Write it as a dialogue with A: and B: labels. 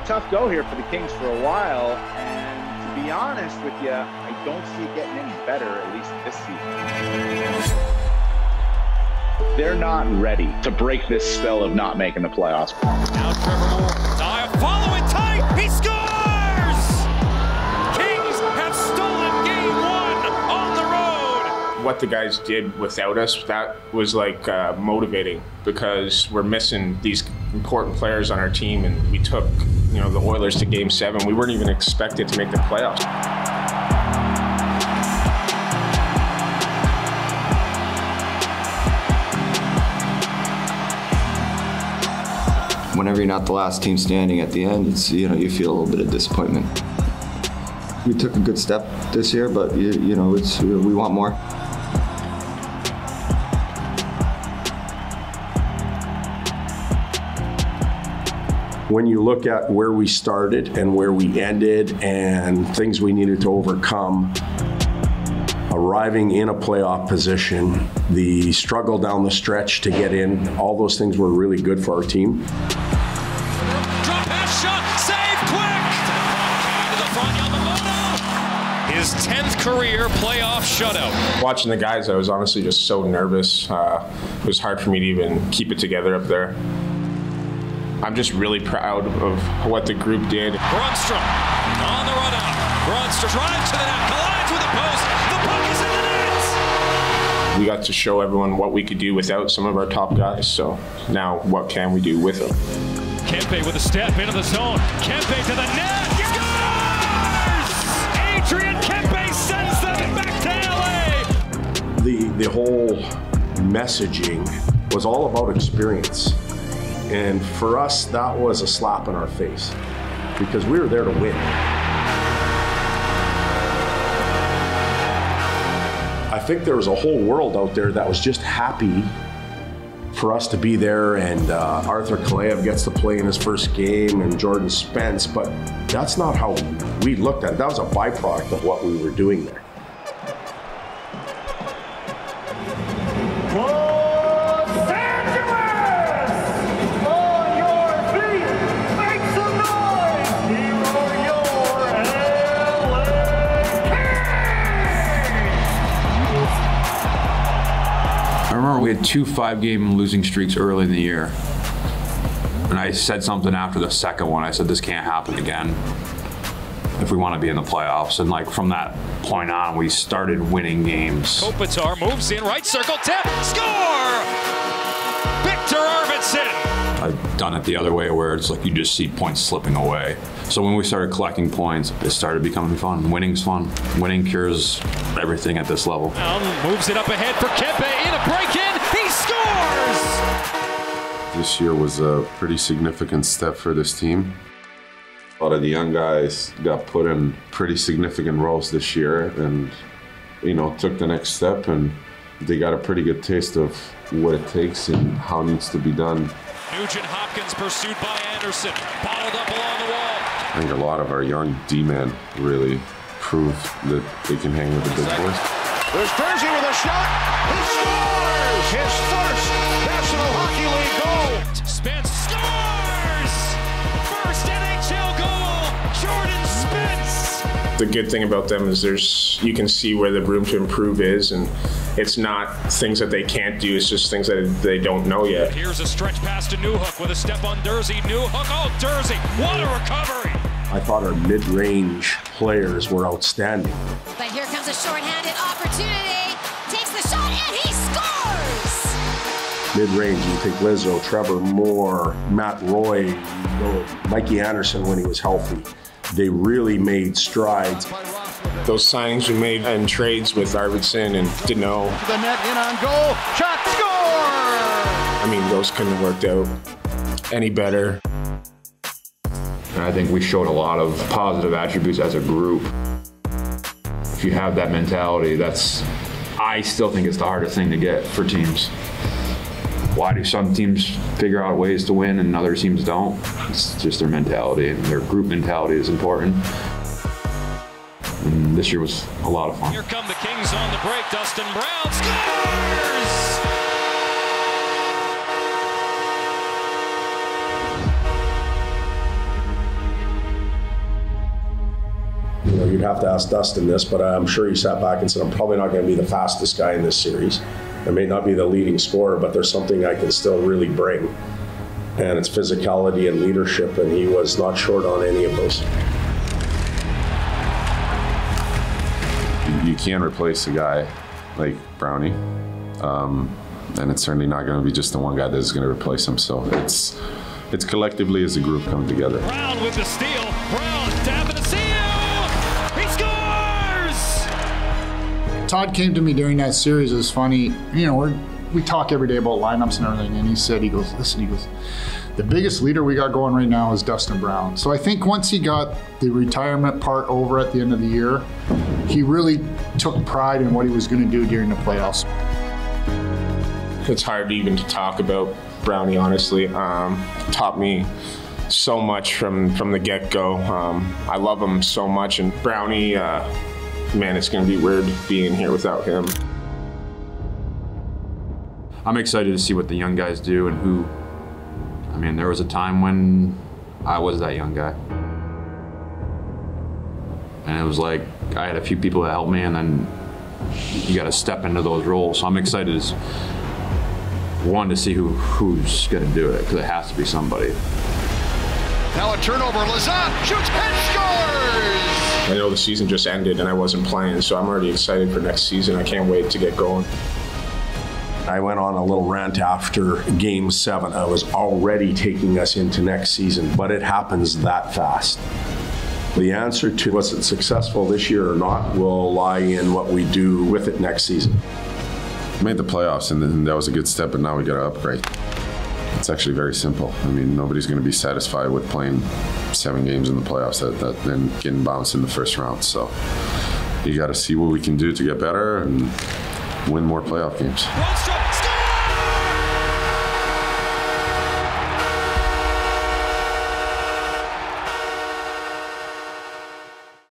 A: tough go here for the Kings for a while, and to be honest with you, I don't see it getting any better, at least this season. They're not ready to break this spell of not making the playoffs.
B: Now Trevor Moore, Dyer following tight, he scores! Kings have stolen game 1 on the road.
C: What the guys did without us, that was like motivating, because we're missing these important players on our team, and we took, the Oilers to Game 7. We weren't even expected to make the playoffs.
D: Whenever you're not the last team standing at the end, it's, you feel a little bit of disappointment. We took a good step this year, but we want more.
E: When you look at where we started and where we ended and things we needed to overcome, arriving in a playoff position, the struggle down the stretch to get in, all those things were really good for our team.
B: Drop pass shot, save quick! To the front, Yamamoto. His 10th career playoff shutout.
C: Watching the guys, I was honestly just so nervous. It was hard for me to even keep it together up there. I'm just really proud of what the group did.
B: Brunstrom on the run out. Brunstrom drives to the net, collides with the post. The puck is in the net.
C: We got to show everyone what we could do without some of our top guys. So now what can we do with them?
B: Kempe with a step into the zone. Kempe to the net. Scores! Adrian Kempe sends them back to LA.
E: The whole messaging was all about experience. And for us, that was a slap in our face, because we were there to win. I think there was a whole world out there that was just happy for us to be there, and Arthur Kaleyev gets to play in his first game, and Jordan Spence, but that's not how we looked at it. That was a byproduct of what we were doing there.
F: I remember we had 2 5-game losing streaks early in the year. And I said something after the second one. I said, this can't happen again if we want to be in the playoffs. And from that point on, we started winning games.
B: Kopitar moves in, right circle, tip, score! Victor Arvidsson!
F: I've done it the other way, where it's like you just see points slipping away. So when we started collecting points, it started becoming fun. Winning's fun. Winning cures everything at this level.
B: Moves it up ahead for Kempe, in a break-in, he scores!
G: This year was a pretty significant step for this team. A lot of the young guys got put in pretty significant roles this year, and took the next step, and they got a pretty good taste of what it takes and how it needs to be done.
B: Nugent Hopkins pursued by Anderson, bottled up along the wall.
G: I think a lot of our young D-men really proved that they can hang with the big boys.
H: There's Jersey with a shot. He scores his first National Hockey League goal.
B: Spence scores! First NHL goal, Jordan Spence.
C: The good thing about them is you can see where the room to improve is, and it's not things that they can't do, it's just things that they don't know yet.
B: Here's a stretch pass to Newhook with a step on Dursey. Newhook, oh Dursey, what a recovery!
E: I thought our mid-range players were outstanding.
I: But here comes a shorthanded opportunity. Takes the shot and he scores!
E: Mid-range, you think Lizzo, Trevor Moore, Matt Roy, Mikey Anderson when he was healthy. They really made strides.
C: Those signings we made in trades with Arvidsson and Deneau.
H: The net in on goal. Shot, score!
C: I mean, those couldn't have worked out any better.
F: And I think we showed a lot of positive attributes as a group. If you have that mentality, I still think it's the hardest thing to get for teams. Why do some teams figure out ways to win and other teams don't? It's just their mentality, and their group mentality is important. And this year was a lot of fun.
B: Here come the Kings on the break. Dustin Brown scores!
E: you'd have to ask Dustin this, but I'm sure he sat back and said, I'm probably not going to be the fastest guy in this series. I may not be the leading scorer, but there's something I can still really bring. And it's physicality and leadership, and he was not short on any of those.
G: You can't replace a guy like Brownie. And it's certainly not going to be just the one guy that's going to replace him. So it's collectively as a group come together.
B: Brown with the steal. Brown tapping the seal. He scores!
J: Todd came to me during that series. It was funny. You know, we talk every day about lineups and everything. And he goes, listen, the biggest leader we got going right now is Dustin Brown. So I think once he got the retirement part over at the end of the year, he really took pride in what he was going to do during the playoffs.
C: It's hard even to talk about Brownie, honestly. Taught me so much from the get-go. I love him so much, and Brownie, man, it's going to be weird being here without him.
F: I'm excited to see what the young guys do and who. I mean, there was a time when I was that young guy. And it was like I had a few people that helped me, and then you got to step into those roles. So I'm excited to see who's going to do it, because it has to be somebody.
H: Now a turnover. Lazat shoots and scores!
C: I know the season just ended and I wasn't playing, so I'm already excited for next season. I can't wait to get going.
E: I went on a little rant after Game 7. I was already taking us into next season, but it happens that fast. The answer to was it successful this year or not will lie in what we do with it next season.
G: Made the playoffs, and then that was a good step, but now we got to upgrade. It's actually very simple. I mean, nobody's going to be satisfied with playing 7 games in the playoffs that then getting bounced in the first round. So you got to see what we can do to get better and win more playoff games.